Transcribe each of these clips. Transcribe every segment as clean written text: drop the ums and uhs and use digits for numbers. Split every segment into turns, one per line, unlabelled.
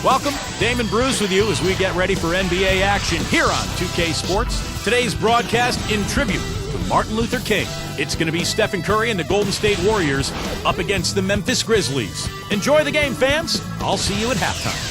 Welcome, Damon Bruce with you as we get ready for NBA action here on 2K Sports. Today's broadcast in tribute to Martin Luther King. It's going to be Stephen Curry and the Golden State Warriors up against the Memphis Grizzlies. Enjoy the game, fans. I'll see you at halftime.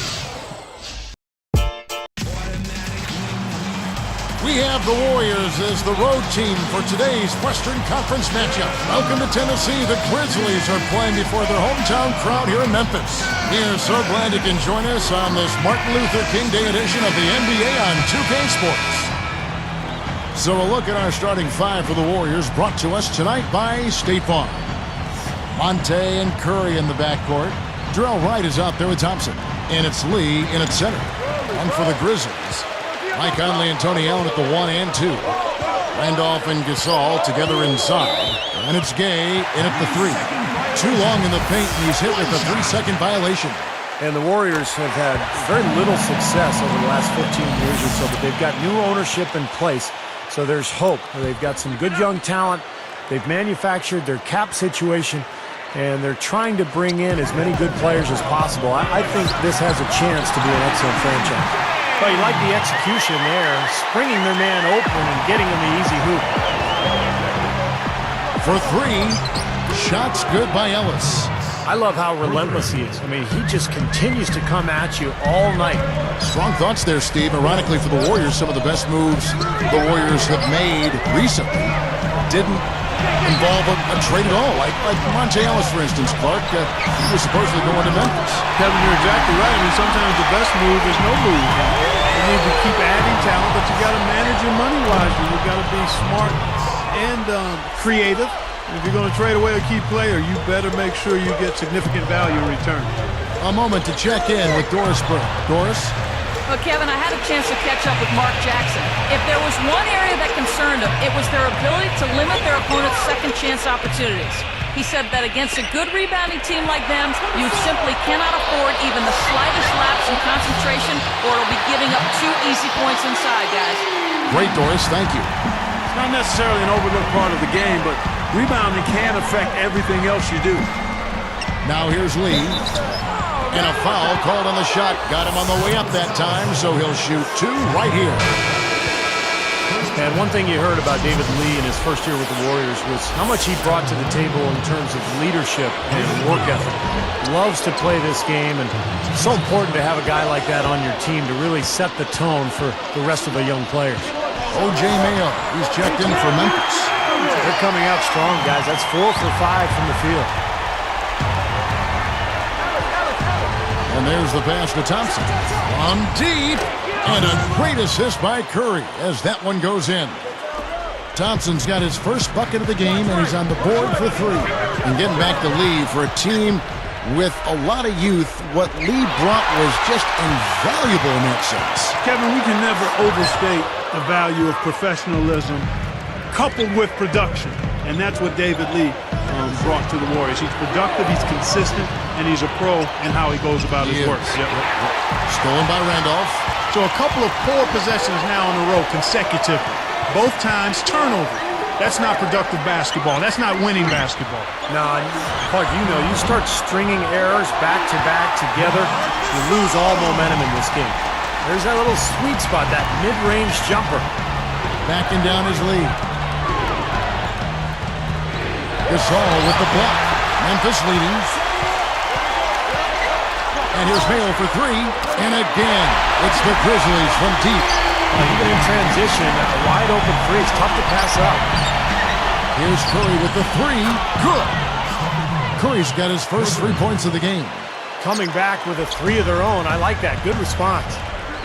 We have the Warriors as the road team for today's Western Conference matchup. Welcome to Tennessee. The Grizzlies are playing before their hometown crowd here in Memphis. We are so glad you can join us on this Martin Luther King Day edition of the NBA on 2K Sports. So a look at our starting five for the Warriors, brought to us tonight by State Farm. Monte and Curry in the backcourt. Darrell Wright is out there with Thompson. And it's Lee in at center. And for the Grizzlies, Mike Conley and Tony Allen at the 1 and 2. Randolph and Gasol together inside. And it's Gay in at the 3. Too long in the paint, and he's hit with a 3-second violation.
And the Warriors have had very little success over the last 15 years or so, but they've got new ownership in place, so there's hope. They've got some good young talent. They've manufactured their cap situation, and they're trying to bring in as many good players as possible. I think this has a chance to be an excellent franchise. Well, you like the execution there, springing their man open and getting him the easy hoop.
For 3, shots good by Ellis.
I love how relentless he is. I mean, he just continues to come at you all night.
Strong thoughts there, Steve. Ironically for the Warriors, some of the best moves the Warriors have made recently didn't involve a trade at all. Like Monte Ellis, for instance, Clark. He was supposedly going to Memphis.
Kevin, you're exactly right. I mean, sometimes the best move is no move. You need to keep adding talent, but you got to manage your money wisely. You got to be smart and creative. If you're going to trade away a key player, you better make sure you get significant value in return.
A moment to check in with Doris Burke. Doris?
Well, Kevin, I had a chance to catch up with Mark Jackson. If there was one area that concerned him, it was their ability to limit their opponent's second chance opportunities. He said that against a good rebounding team like them, you simply cannot afford even the slightest lapse in concentration, or it'll be giving up 2 easy points inside, guys.
Great, Doris. Thank you.
It's not necessarily an overlooked part of the game, but rebounding can affect everything else you do.
Now here's Lee. And a foul called on the shot. Got him on the way up that time, so he'll shoot 2 right here.
And one thing you heard about David Lee in his first year with the Warriors was how much he brought to the table in terms of leadership and work ethic. Loves to play this game, and it's so important to have a guy like that on your team to really set the tone for the rest of the young players.
O.J. Mayo, he's checked in for Memphis.
They're coming out strong, guys. That's 4 for 5 from the field.
And there's the pass to Thompson. On deep. And a great assist by Curry as that one goes in. Thompson's got his first bucket of the game, and he's on the board for 3. And getting back to Lee for a team with a lot of youth, what Lee brought was just invaluable in that sense.
Kevin, we can never overstate the value of professionalism coupled with production. And that's what David Lee brought to the Warriors. He's productive, he's consistent, and he's a pro in how he goes about his work. Yep.
Stolen by Randolph.
So a couple of poor possessions now in a row consecutively. Both times turnover. That's not productive basketball. That's not winning basketball.
No, Clark, you start stringing errors back to back together, you lose all momentum in this game. There's that little sweet spot, that mid-range jumper.
Backing down his lead. Gasol with the block. Memphis leading. And here's Mayo for 3. And again, it's the Grizzlies from deep.
Even in transition, a wide open 3 is tough to pass up.
Here's Curry with the 3. Good. Curry's got his first 3 points of the game.
Coming back with a 3 of their own. I like that. Good response.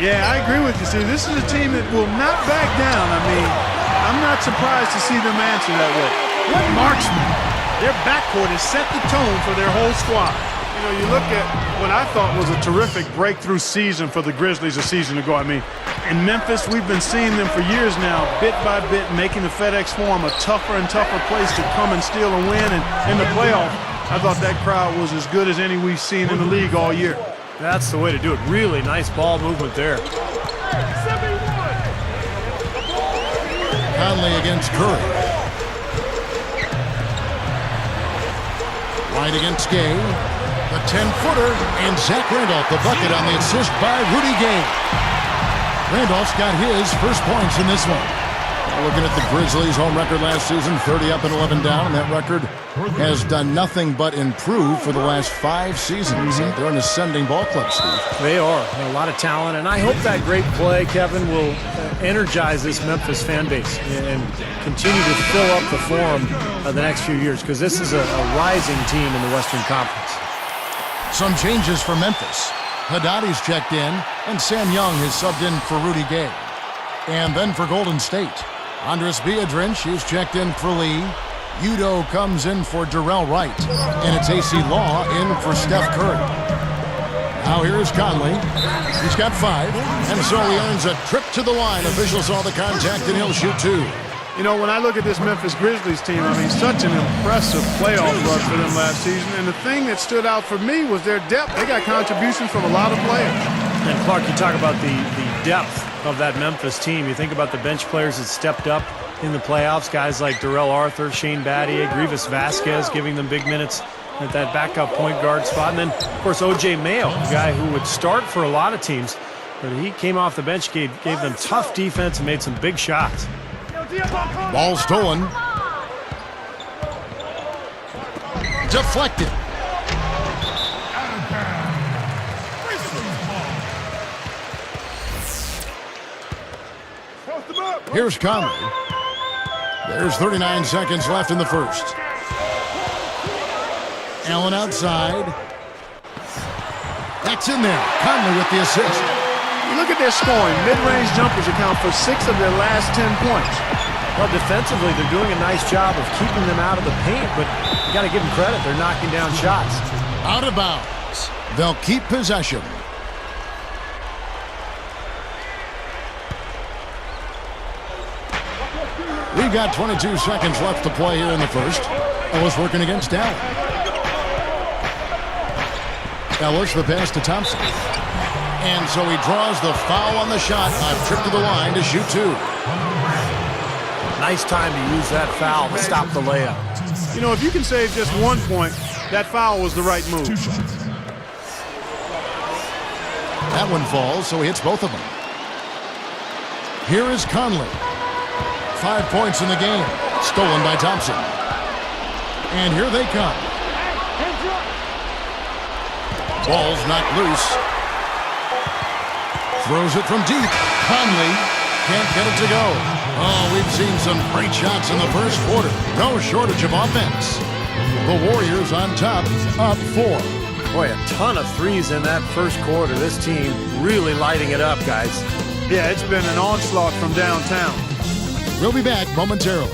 Yeah, I agree with you. See, this is a team that will not back down. I mean, I'm not surprised to see them answer that way. What marksman? Their backcourt has set the tone for their whole squad. You know, you look at what I thought was a terrific breakthrough season for the Grizzlies a season ago. I mean, in Memphis, we've been seeing them for years now, bit by bit, making the FedEx Forum a tougher and tougher place to come and steal and win. And in the playoff, I thought that crowd was as good as any we've seen in the league all year.
That's the way to do it. Really nice ball movement there.
Conley against Curry. Right against Gay. The 10-footer, and Zach Randolph, the bucket on the assist by Rudy Gay. Randolph's got his first points in this one. Looking at the Grizzlies' home record last season, 30 up and 11 down, and that record has done nothing but improve for the last 5 seasons. They're an ascending ball club, Steve.
They are. A lot of talent, and I hope that great play, Kevin, will energize this Memphis fan base and continue to fill up the forum the next few years, because this is a rising team in the Western Conference.
Some changes for Memphis. Haddadi's checked in, and Sam Young has subbed in for Rudy Gay. And then for Golden State, Andres Biedrins, he's checked in for Lee. Udo comes in for Darrell Wright. And it's AC Law in for Steph Curry. Now here's Conley. He's got 5. And so he earns a trip to the line. Officials saw the contact, and he'll shoot 2.
You know, when I look at this Memphis Grizzlies team, I mean, such an impressive playoff run for them last season. And the thing that stood out for me was their depth. They got contributions from a lot of players.
And Clark, you talk about the depth of that Memphis team. You think about the bench players that stepped up in the playoffs, guys like Darrell Arthur, Shane Battier, Grievous Vasquez, giving them big minutes at that backup point guard spot. And then, of course, O.J. Mayo, a guy who would start for a lot of teams, but he came off the bench, gave them tough defense and made some big shots.
Ball stolen. Deflected. Here's Conley. There's 39 seconds left in the first. Allen outside. That's in there. Conley with the assist.
You look at their scoring. Mid-range jumpers account for 6 of their last 10 points.
Well, defensively, they're doing a nice job of keeping them out of the paint, but you got to give them credit. They're knocking down shots.
Out of bounds. They'll keep possession. We've got 22 seconds left to play here in the first. Ellis working against Allen. Ellis, the pass to Thompson. And so he draws the foul on the shot. A trip to the line to shoot 2.
Nice time to use that foul to stop the layup.
You know, if you can save just 1 point, that foul was the right move.
That one falls, so he hits both of them. Here is Conley. 5 points in the game. Stolen by Thompson. And here they come. Ball's knocked loose. Throws it from deep. Conley can't get it to go. Oh, we've seen some great shots in the first quarter. No shortage of offense. The Warriors on top, up 4.
Boy, a ton of threes in that first quarter. This team really lighting it up, guys.
Yeah, it's been an onslaught from downtown.
We'll be back momentarily.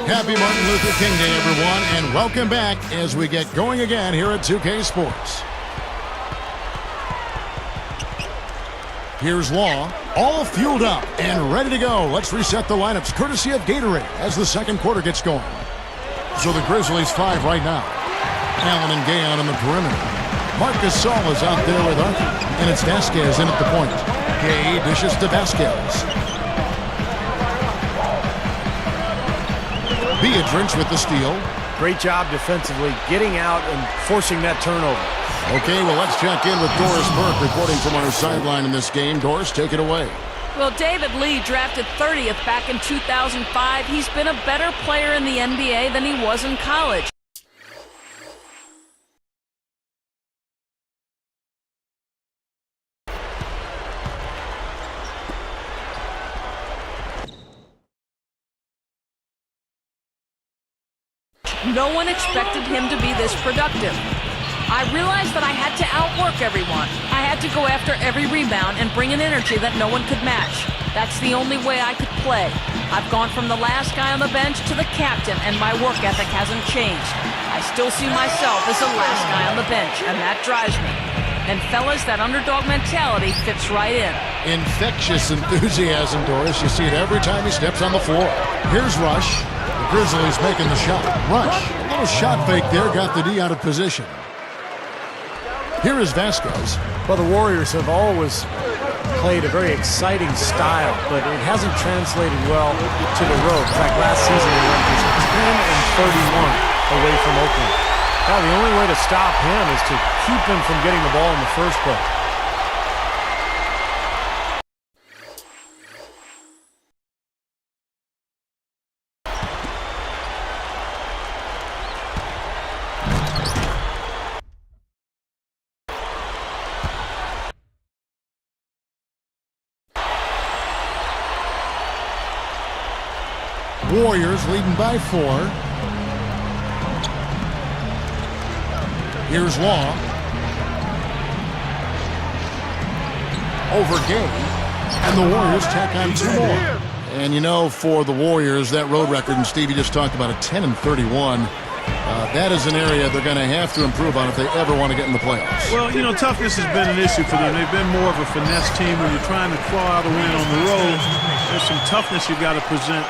Happy Martin Luther King Day, everyone, and welcome back as we get going again here at 2K Sports. Here's Law, all fueled up and ready to go. Let's reset the lineups, courtesy of Gatorade, as the second quarter gets going. So the Grizzlies 5 right now. Allen and Gay out on the perimeter. Marcus Gasol is out there with Arthur, and it's Vasquez in at the point. Gay dishes to Vasquez. Biedrins with the steal.
Great job defensively, getting out and forcing that turnover.
Okay, well, let's check in with Doris Burke reporting from our sideline in this game. Doris, take it away.
Well, David Lee drafted 30th back in 2005. He's been a better player in the NBA than he was in college. No one expected him to be this productive. I realized that I had to outwork everyone. I had to go after every rebound and bring an energy that no one could match. That's the only way I could play. I've gone from the last guy on the bench to the captain, and my work ethic hasn't changed. I still see myself as the last guy on the bench, and that drives me. And fellas, that underdog mentality fits right in.
Infectious enthusiasm, Doris. You see it every time he steps on the floor. Here's Rush. The Grizzlies making the shot. Rush, a little shot fake there, got the D out of position. Here is Vasquez.
Well, the Warriors have always played a very exciting style, but it hasn't translated well to the road. In fact, last season he went just 10-31 away from Oakland. Now, the only way to stop him is to keep him from getting the ball in the first place.
Warriors leading by 4. Here's Law. Over Gay. And the Warriors tack on 2 more. And you know, for the Warriors, that road record, and Stevie just talked about a 10-31. That is an area they're going to have to improve on if they ever want to get in the playoffs.
Well, you know, toughness has been an issue for them. They've been more of a finesse team. When you're trying to claw out a win on the road, there's some toughness you've got to present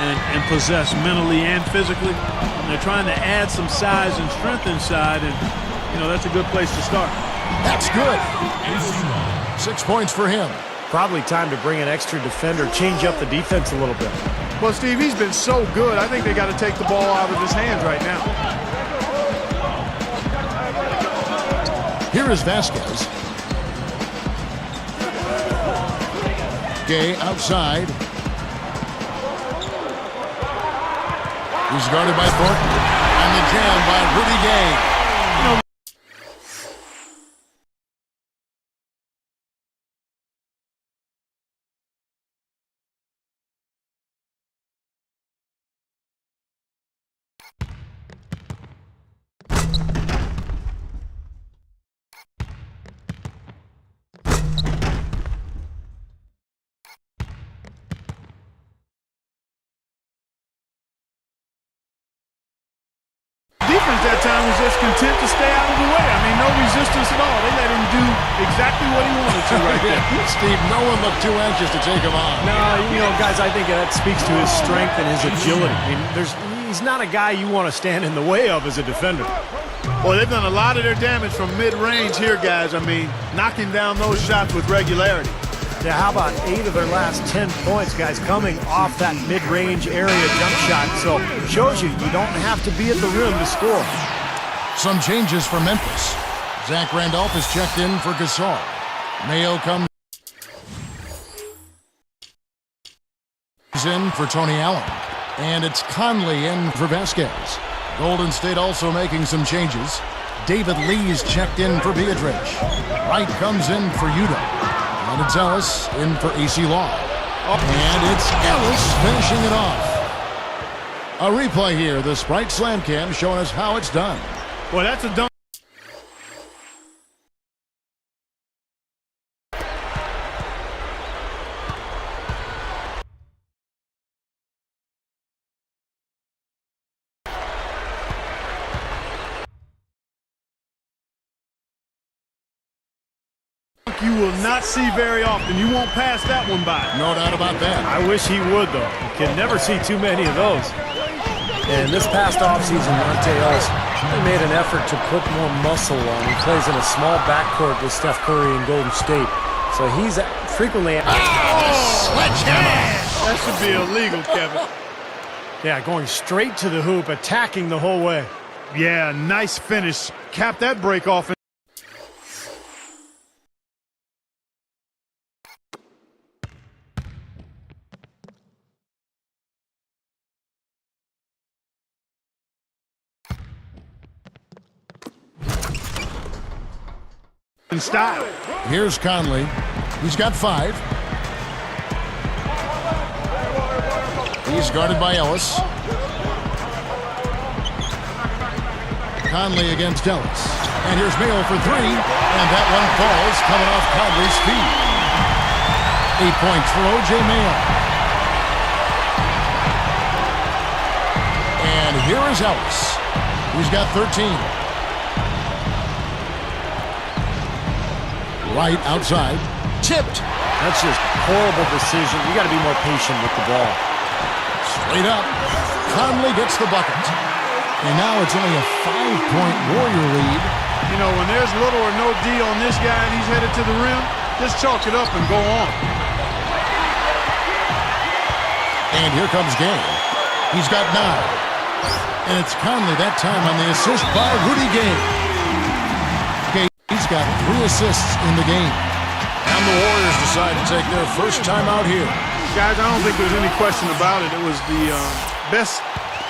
and possess mentally and physically. And they're trying to add some size and strength inside, and, you know, that's a good place to start.
That's good. 6 points for him.
Probably time to bring an extra defender, change up the defense a little bit.
Well, Steve, he's been so good. I think they got to take the ball out of his hands right now.
Here is Vasquez. Gay outside. He's guarded by Thornton. And the jam by Rudy Gay.
Defense that time was just content to stay out of the way. I mean, no resistance at all. They let him do exactly what he wanted to right there.
Steve, no one looked too anxious to take him on.
No, you know, guys, I think that speaks to his strength and his agility. I mean, he's not a guy you want to stand in the way of as a defender.
Well, they've done a lot of their damage from mid-range here, guys. I mean, knocking down those shots with regularity.
Yeah, how about 8 of their last 10 points, guys, coming off that mid-range area jump shot. So it shows you don't have to be at the rim to score.
Some changes for Memphis. Zach Randolph is checked in for Gasol. Mayo comes in for Tony Allen. And it's Conley in for Vasquez. Golden State also making some changes. David Lee's checked in for Beatrice. Wright comes in for Utah. And it's Ellis in for AC Law. And it's Ellis finishing it off. A replay here. The Sprite Slam Cam showing us how it's done.
Well, that's a dunk. You will not see very often. You won't pass that one by.
No doubt about that.
I wish he would, though. You can never see too many of those. And this past offseason, Monte Ellis made an effort to put more muscle on. He plays in a small backcourt with Steph Curry and Golden State. So he's frequently...
Sledgehammer!
That should be illegal, Kevin.
Yeah, going straight to the hoop, attacking the whole way.
Yeah, nice finish. Cap that break off. In style.
Here's Conley. He's got 5. He's guarded by Ellis. Conley against Ellis. And here's Mayo for 3. And that one falls coming off Conley's feet. 8 points for O.J. Mayo. And here is Ellis. He's got 13. Right outside. Tipped.
That's just horrible decision. You got to be more patient with the ball.
Straight up. Conley gets the bucket. And now it's only a 5-point Warrior lead.
You know, when there's little or no D on this guy and he's headed to the rim, Just chalk it up and go on.
And here comes Gay. He's got 9. And it's Conley that time on the assist by Rudy Gay. He's got 3 assists in the game. And the Warriors decide to take their first time out here.
Guys, I don't think there's any question about it. It was the best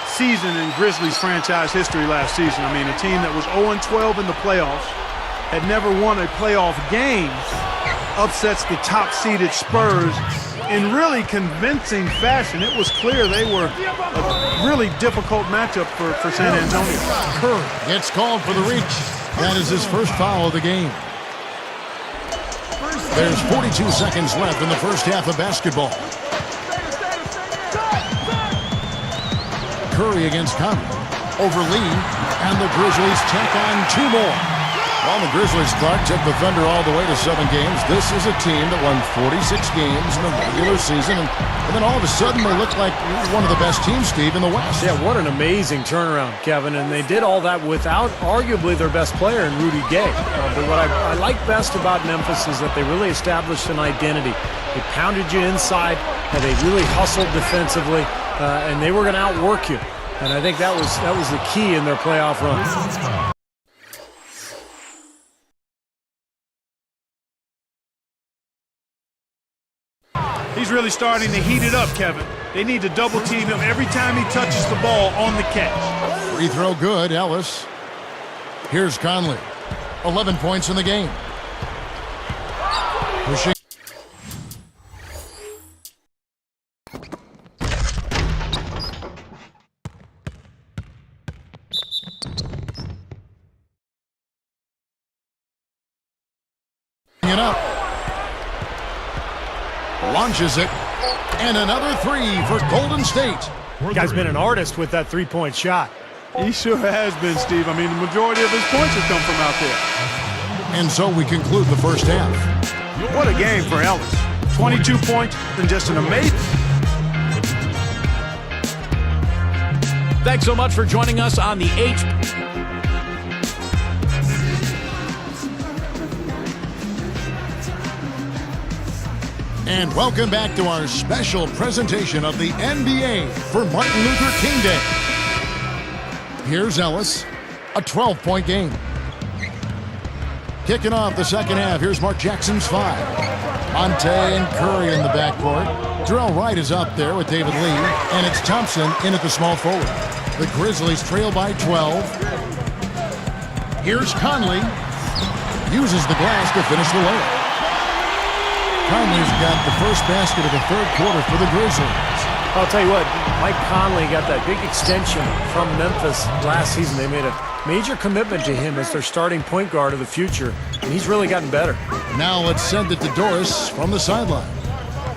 season in Grizzlies franchise history last season. I mean, a team that was 0-12 in the playoffs, had never won a playoff game, upsets the top-seeded Spurs in really convincing fashion. It was clear they were a really difficult matchup for San Antonio.
Curry gets called for the reach. That is his first foul of the game. There's 42 seconds left in the first half of basketball. Curry against Conley. Over Lee, and the Grizzlies tack on 2 more. While the Grizzlies, Clark, took the Thunder all the way to 7 games, this is a team that won 46 games in the regular season, and then all of a sudden they look like one of the best teams, Steve, in the West.
Yeah, what an amazing turnaround, Kevin, and they did all that without arguably their best player in Rudy Gay. But what I like best about Memphis is that they really established an identity. They pounded you inside, and they really hustled defensively, and they were going to outwork you. And I think that was the key in their playoff run.
He's really starting to heat it up, Kevin. They need to double-team him every time he touches the ball on the catch.
Free throw good, Ellis. Here's Conley. 11 points in the game. Pushing. It up. Launches it. And another 3 for Golden State.
Guy's been an artist with that three-point shot.
He sure has been, Steve. I mean, the majority of his points have come from out there.
And so we conclude the first half.
What a game for Ellis. 22 points and just an amazing...
Thanks so much for joining us on the H.
And welcome back to our special presentation of the NBA for Martin Luther King Day. Here's Ellis, a 12-point game. Kicking off the second half, here's Mark Jackson's 5. Monte and Curry in the backcourt. Terrell Wright is up there with David Lee, and it's Thompson in at the small forward. The Grizzlies trail by 12. Here's Conley. Uses the glass to finish the layup. Conley's got the first basket of the third quarter for the Grizzlies.
I'll tell you what, Mike Conley got that big extension from Memphis last season. They made a major commitment to him as their starting point guard of the future, and he's really gotten better.
Now let's send it to Doris from the sideline.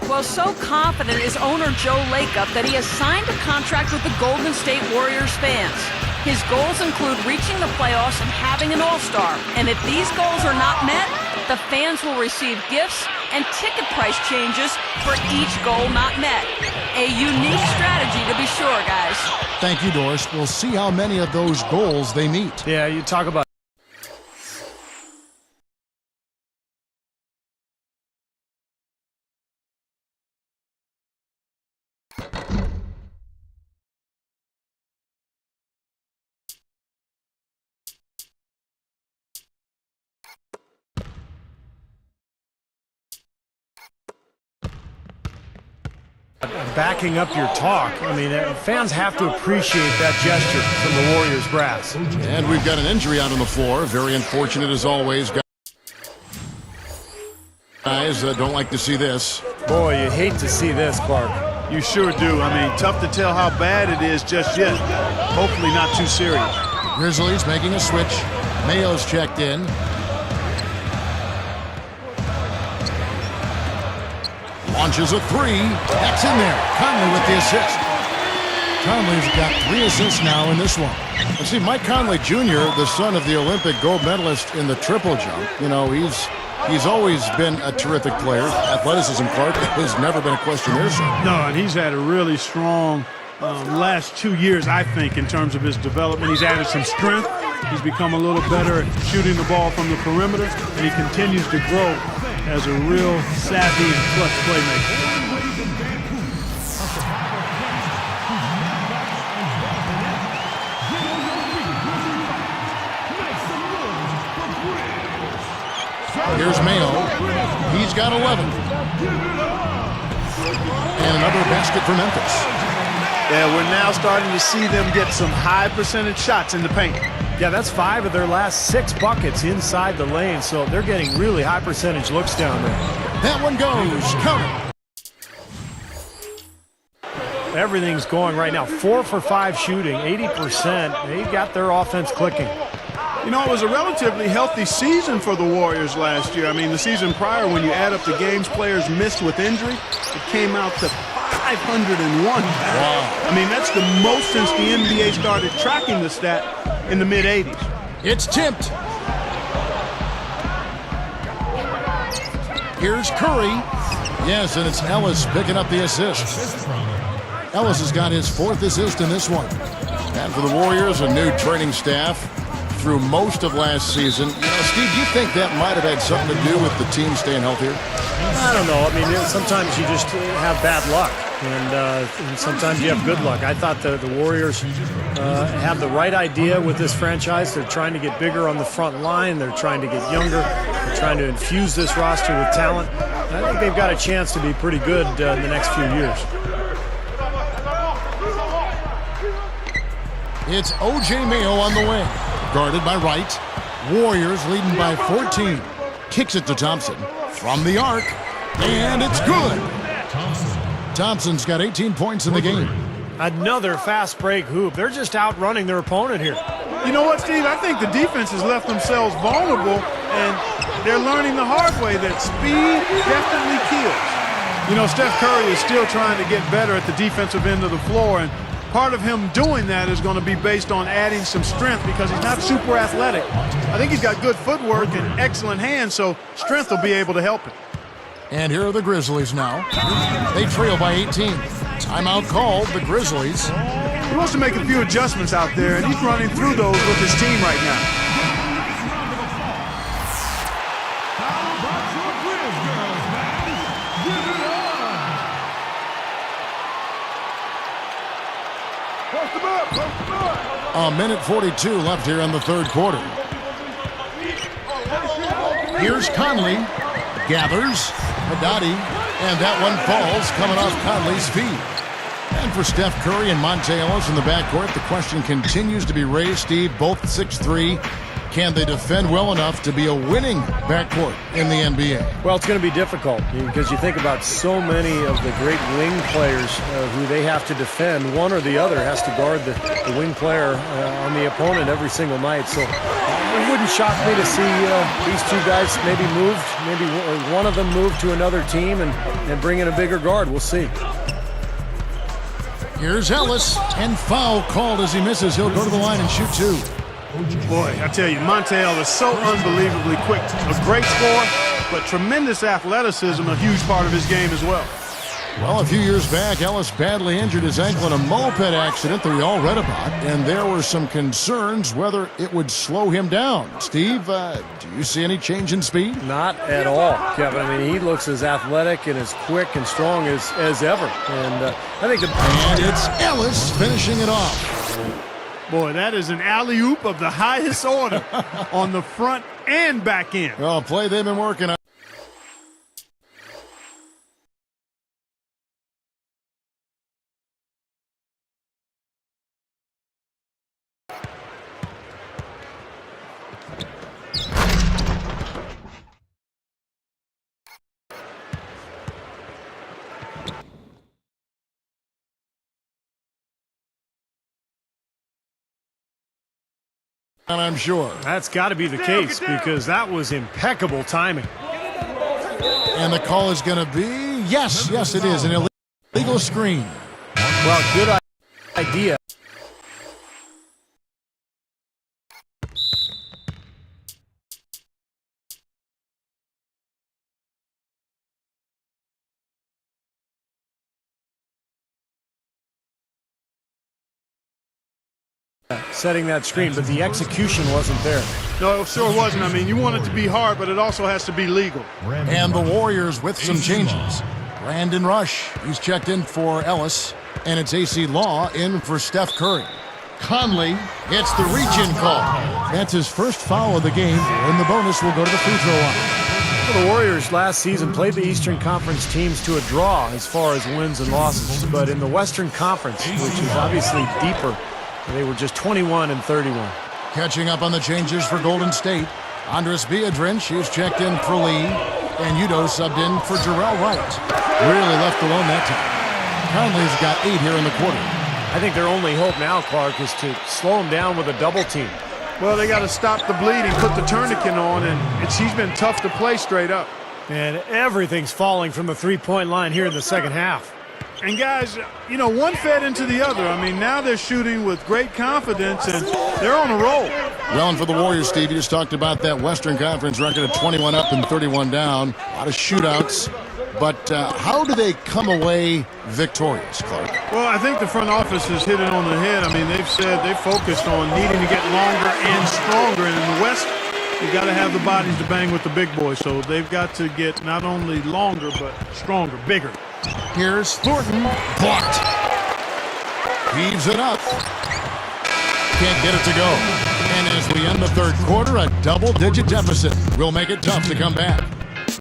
Well, so confident is owner Joe Lacob that he has signed a contract with the Golden State Warriors fans. His goals include reaching the playoffs and having an all-star. And if these goals are not met, the fans will receive gifts and ticket price changes for each goal not met. A unique strategy to be sure, guys.
Thank you, Doris. We'll see how many of those goals they meet.
Yeah, you talk about... backing up your talk. I mean, fans have to appreciate that gesture from the Warriors brass.
And we've got an injury out on the floor. Very unfortunate as always. Guys don't like to see this.
Boy, you hate to see this, Clark.
You sure do. I mean, tough to tell how bad it is just yet. Hopefully not too serious.
Grizzlies making a switch. Mayo's checked in. Launches a 3. That's in there. Conley with the assist. Conley's got 3 assists now in this one. And see, Mike Conley Jr., the son of the Olympic gold medalist in the triple jump, you know, he's always been a terrific player. Athleticism, Clark, has never been a question there, sir.
No, and he's had a really strong last 2 years, I think, in terms of his development. He's added some strength. He's become a little better at shooting the ball from the perimeter, and he continues to grow as a real savvy and clutch playmaker.
Here's Mayo. He's got 11. And another basket for Memphis.
Yeah, we're now starting to see them get some high percentage shots in the paint.
Yeah, that's 5 of their last 6 buckets inside the lane, so they're getting really high percentage looks down there.
That one goes. Counter.
Everything's going right now. 4 for 5 shooting, 80%. They got their offense clicking.
You know, it was a relatively healthy season for the Warriors last year. I mean, the season prior, when you add up the games players missed with injury, it came out to 501.
Wow.
I mean, that's the most since the NBA started tracking the stat in the mid-'80s.
It's tipped. Here's Curry. Yes, and it's Ellis picking up the assist. Ellis has got his 4th assist in this one. And for the Warriors, a new training staff through most of last season. You know, Steve, do you think that might have had something to do with the team staying healthier?
I don't know. I mean, sometimes you just have bad luck, and sometimes you have good luck. I thought the Warriors have the right idea with this franchise. They're trying to get bigger on the front line. They're trying to get younger. They're trying to infuse this roster with talent. I think they've got a chance to be pretty good in the next few years.
It's O.J. Mayo on the wing. Guarded by Wright. Warriors leading by 14. Kicks it to Thompson. From the arc. And it's good. Thompson's got 18 points in the game.
Another fast break hoop. They're just outrunning their opponent here.
You know what, Steve? I think the defense has left themselves vulnerable, and they're learning the hard way that speed definitely kills. You know, Steph Curry is still trying to get better at the defensive end of the floor, and part of him doing that is going to be based on adding some strength because he's not super athletic. I think he's got good footwork and excellent hands, so strength will be able to help him.
And here are the Grizzlies now. They trail by 18. Timeout called, the Grizzlies.
He wants to make a few adjustments out there, and he's running through those with his team right now.
A minute 42 left here in the third quarter. Here's Conley. Gathers. Haddadi. And that one falls coming off Conley's feet. And for Steph Curry and Monte Ellis in the backcourt, the question continues to be raised, Steve. Both 6'3". Can they defend well enough to be a winning backcourt in the NBA?
Well, it's going to be difficult because you think about so many of the great wing players who they have to defend. One or the other has to guard the wing player on the opponent every single night. So it wouldn't shock me to see these two guys maybe one of them move to another team and bring in a bigger guard. We'll see.
Here's Ellis, and foul called as he misses. He'll go to the line and shoot 2.
Boy, I tell you, Montel is so unbelievably quick. A great scorer, but tremendous athleticism, a huge part of his game as well.
Well, a few years back, Ellis badly injured his ankle in a moped accident that we all read about, and there were some concerns whether it would slow him down. Steve, do you see any change in speed?
Not at all, Kevin. I mean, he looks as athletic and as quick and strong as ever. And I think
And it's Ellis finishing it off.
Boy, that is an alley-oop of the highest order on the front and back end.
Well, play they've been working on. And I'm sure.
That's got to be the case because that was impeccable timing.
And the call is going to be, yes, it is, an illegal screen.
Well, good idea. setting that screen, but the execution wasn't there.
No, it sure wasn't. I mean, you want it to be hard, but it also has to be legal.
And the Warriors with some changes. Brandon Rush, he's checked in for Ellis, and it's AC Law in for Steph Curry. Conley gets the reach-in call. That's his first foul of the game, and the bonus will go to the free throw line.
Well, the Warriors last season played the Eastern Conference teams to a draw as far as wins and losses, but in the Western Conference, which is obviously deeper, they were just 21-31.
Catching up on the changes for Golden State, Andres Biedrins, he's checked in for Lee, and Udo subbed in for Jarrell Wright. Really left alone that time. Conley's got 8 here in the quarter.
I think their only hope now, Clark, is to slow him down with a double team.
Well, they got to stop the bleeding, put the tourniquet on, and he's been tough to play straight up.
And everything's falling from the three-point line here in the second half.
And guys, you know, one fed into the other. I mean, now they're shooting with great confidence, and they're on a roll.
Well, and for the Warriors, Steve, you just talked about that Western Conference record of 21 up and 31 down. A lot of shootouts. But how do they come away victorious, Clark?
Well, I think the front office has hit it on the head. I mean, they've said they've focused on needing to get longer and stronger. And in the West, you got to have the bodies to bang with the big boys. So they've got to get not only longer, but stronger, bigger.
Here's Thornton. Blocked. Heaves it up. Can't get it to go. And as we end the third quarter, a double-digit deficit will make it tough to come back.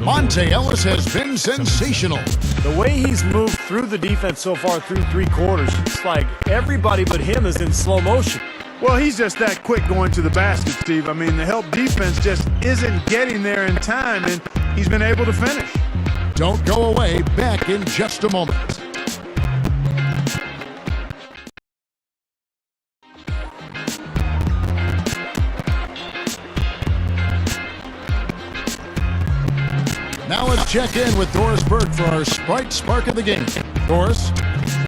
Monte Ellis has been sensational.
The way he's moved through the defense so far through three quarters, it's like everybody but him is in slow motion.
Well, he's just that quick going to the basket, Steve. I mean, the help defense just isn't getting there in time, and he's been able to finish.
Don't go away. Back in just a moment. Now let's check in with Doris Burke for our Sprite Spark of the game. Doris?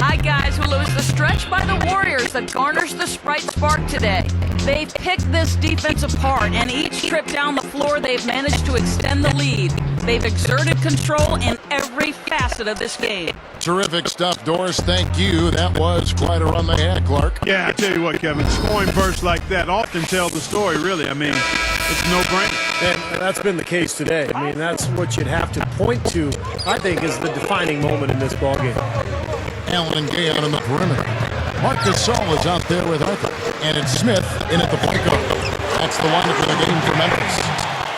Hi, guys. Well, it was the stretch by the Warriors that garnished the Sprite Spark today. They've picked this defense apart, and each trip down the floor, they've managed to extend the lead. They've exerted control in every facet of this game.
Terrific stuff, Doris. Thank you. That was quite a run they had, Clark.
Yeah, I tell you what, Kevin, scoring bursts like that often tell the story, really. I mean, it's a no-brainer.
And that's been the case today. I mean, that's what you'd have to point to, I think, is the defining moment in this ballgame.
Allen and Gay out on the perimeter. Marc Gasol is out there with Arthur. And it's Smith in at the point guard. That's the lineup for the game for Memphis.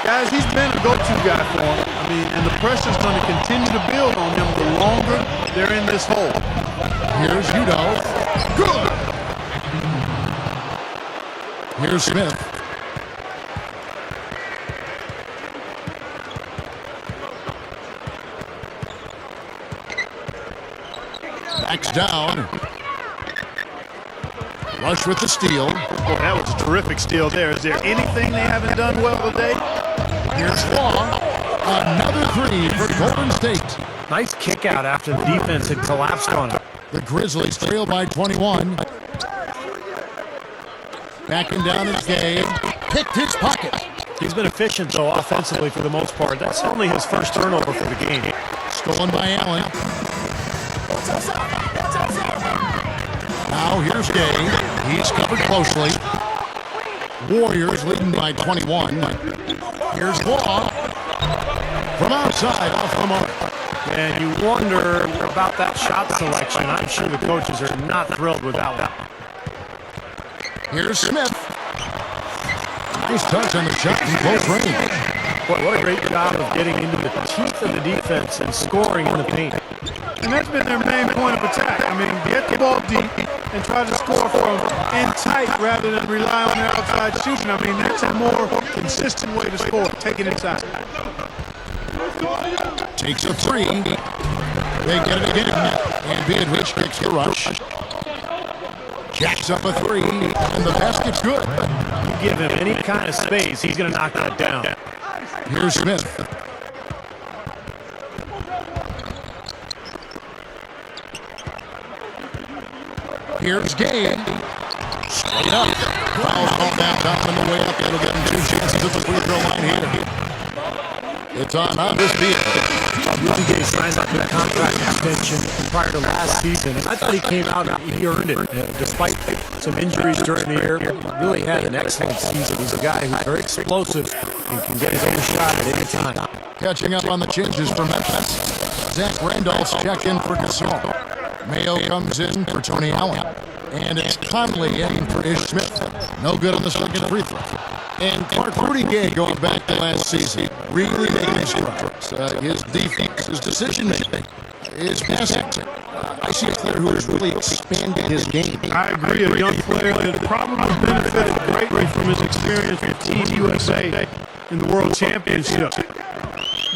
Guys, he's been a go-to guy for him. I mean, and the pressure's going to continue to build on him the longer they're in this hole.
Here's Udo. Good. Here's Smith. Backs down. Rush with the steal.
Boy, that was a terrific steal there. Is there anything they haven't done well today?
Here's Law. Another three for Golden State.
Nice kick out after the defense had collapsed on him.
The Grizzlies trail by 21. Backing down is Gay. Picked his pocket.
He's been efficient, though, offensively for the most part. That's only his first turnover for the game.
Stolen by Allen. Now here's Gay. He's covered closely. Warriors leading by 21. Here's Law. From outside, off the mark.
And you wonder about that shot selection. I'm sure the coaches are not thrilled with that one.
Here's Smith. Nice touch on the shot from close range.
Boy, what a great job of getting into the teeth of the defense and scoring in the paint.
And that's been their main point of attack. I mean, get the ball deep and try to score from in tight rather than rely on their outside shooting. I mean, that's a more consistent way to score, take it inside.
Takes a three. They get it again. And Biedrins kicks the rush. Jacks up a three. And the basket's good.
You give him any kind of space, he's going to knock that down.
Here's Smith. Here's Gay. Straight up. Foul called down on the way up. That'll get him 2 chances at the free throw line here. It's on Andres Biedrins.
Rudy Gay signed up with a contract extension prior to last season, and I thought he came out and he earned it. Despite some injuries during the year, he really had an excellent season. He's a guy who's very explosive and can get his own shot at any time.
Catching up on the changes for Memphis. Zach Randolph's check in for Gasol. Mayo comes in for Tony Allen. And it's Conley in for Ish Smith. No good on the second free throw. And Clark Rudy Gay going back to last season. Really making strides. His defense, his decision making, his passing. I see a player who has really expanded his game.
I agree, a young player that probably benefited greatly from his experience with Team USA in the World Championship.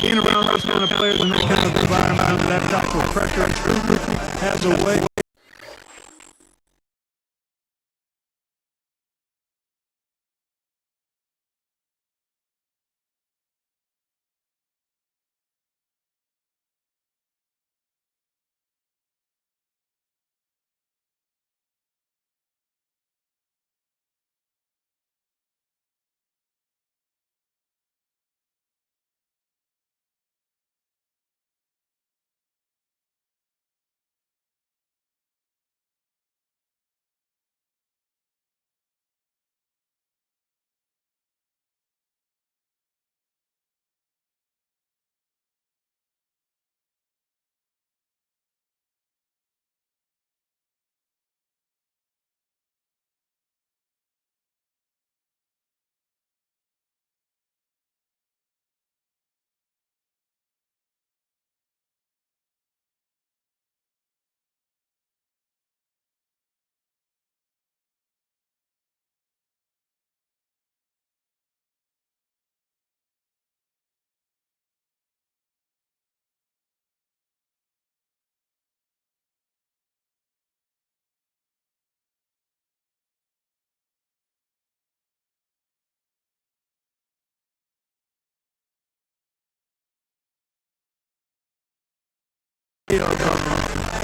Being around those kind of players in that kind of environment under that type of pressure and scrutiny has a way.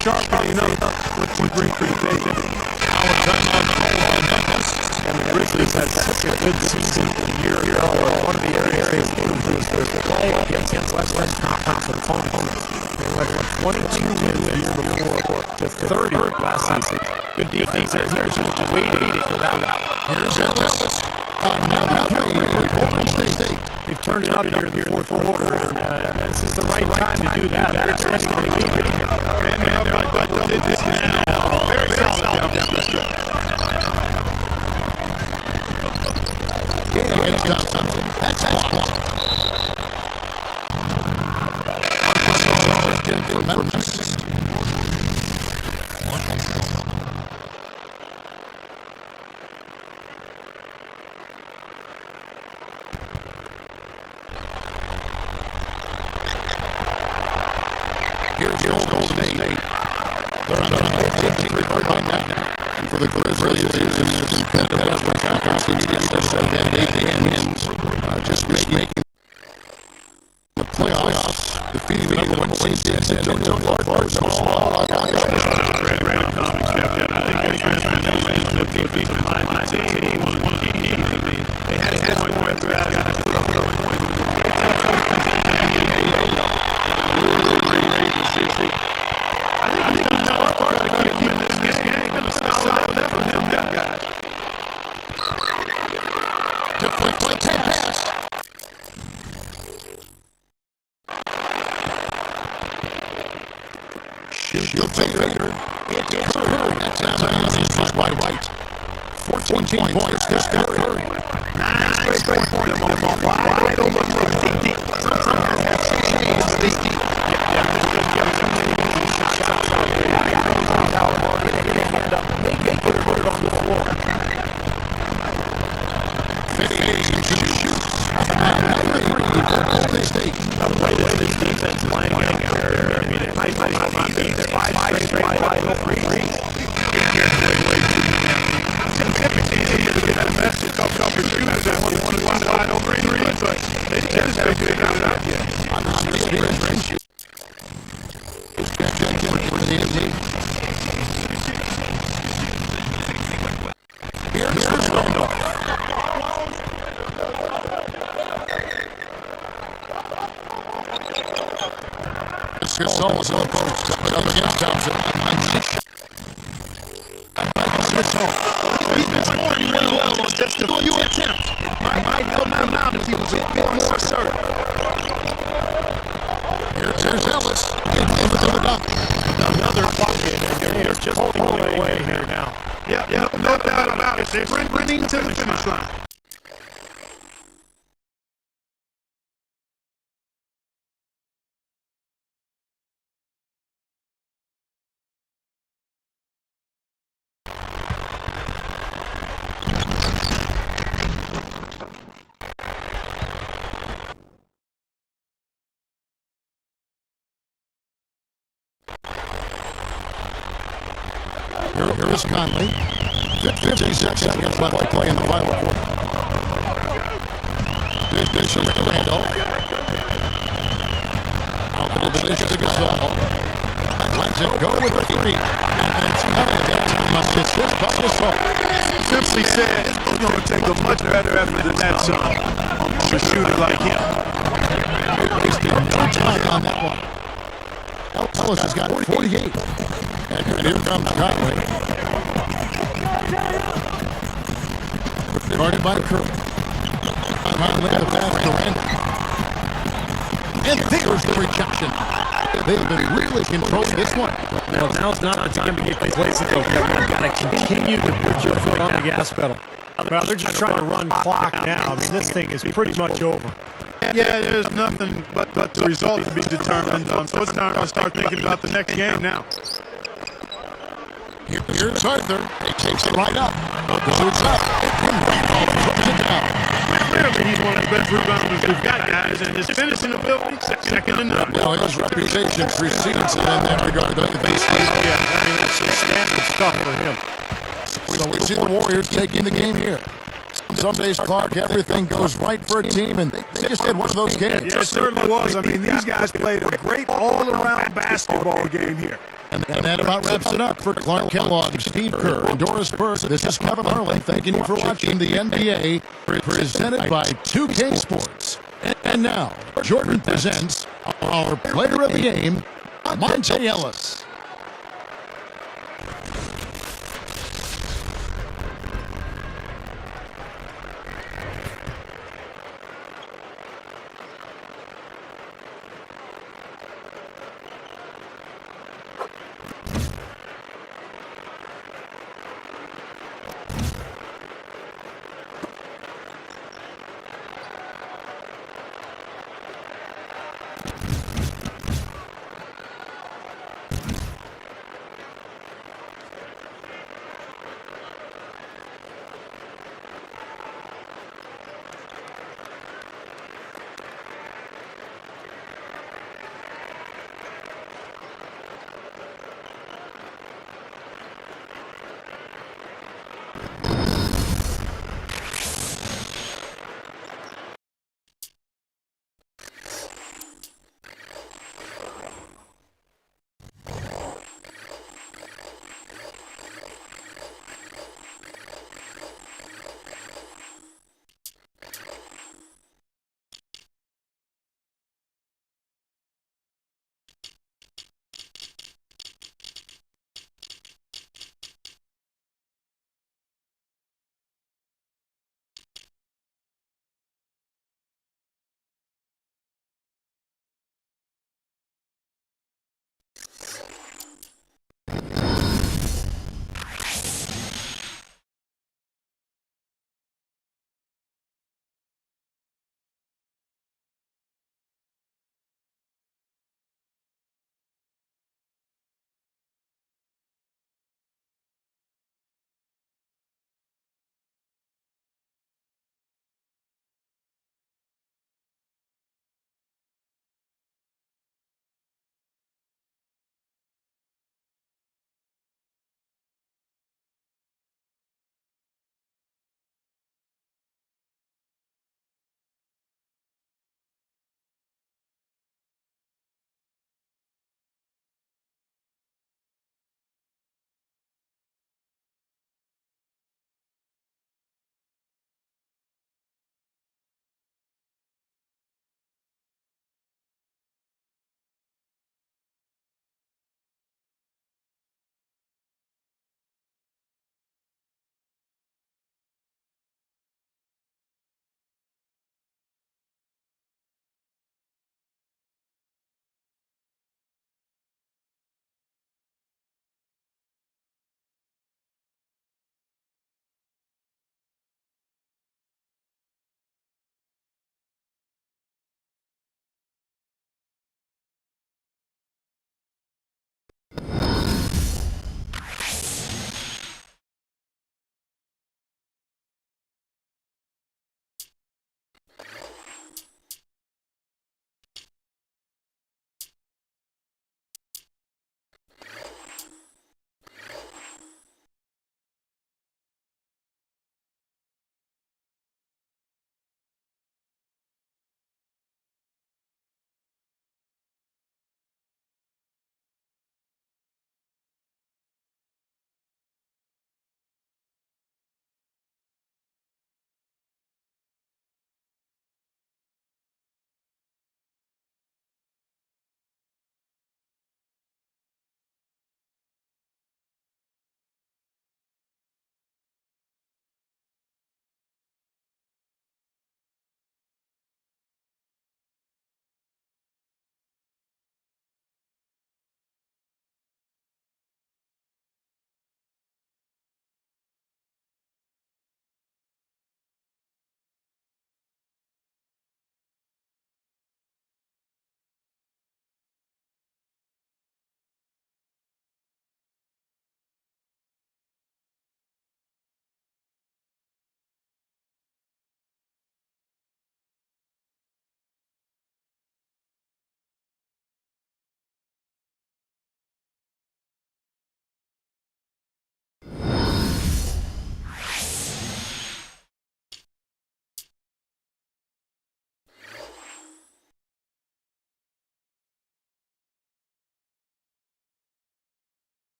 Sharpening up what you bring to the table.
And the Grizzlies had such a good season a year ago. One of the areas they improved was their play against Western Conference opponents. They went from 22 wins the year before to 30 last season. Good defense. Here's just waiting for that.
Here's Ellis.
They've turned it up here in the fourth quarter, and this is the right time to do that. They're expecting to be here.
Very solid.
That's for Memphis. Here's your old State. They're on the right now. And for the Grizzlies, it's kind of Western Conference. Just making the playoffs, defeating the number one seed. They had a point with that. White. 14 points. There's Curry. Nice point for him. Wide open for deep. Put it on the floor. The way this defense playing out there, I mean, it might be either 5 straight wide open threes. Gasol is on the post. Up against Thompson.
He's been scoring really well on just a few attempts. Might help him out if he was a bit more assertive.
Here's Ellis.
Another bucket, and they're just pulling away here now.
Yeah, no doubt about it. They're sprinting to the finish line.
Here is Conley. 56 seconds left to play in the final quarter. Here's Bishop to Randall. Out to the finish to Gasol. Lets it go with the three. And it's must hit this by Gasol.
Simply said, it's going to take a much better effort than that, son, to shoot it like him.
Wasted no time on that one. Ellis has got 48. And here comes Conley. Guarded by Curry. Conley the pass to Randall. And there's the rejection. They've been really controlling this one.
Well, now's not the time to get complacent, though. You've got to continue to put your foot on the gas pedal. Well, they're just trying to run clock now. I mean, this thing is pretty much over.
Yeah, there's nothing but the result to be determined. So it's time to start thinking about the next game now.
Here's Arthur. He takes it right up. Shoots up. Throws it down.
Clearly, he's one of the best rebounders we've got, guys, and his finishing ability, second to none.
Well, his reputation precedes him in that regard.
Yeah, I mean, that's some standard stuff for him.
So we see the Warriors taking the game here. Some days, Clark, everything goes right for a team, and they just had one of those games.
Yeah, it certainly was. I mean, these guys played a great all-around basketball game here.
And that about wraps it up for Clark Kellogg, Steve Kerr, and Doris Burke. This is Kevin Harlan. Thanking you for watching the NBA, presented by 2K Sports. And now, Jordan presents our player of the game, Monte Ellis.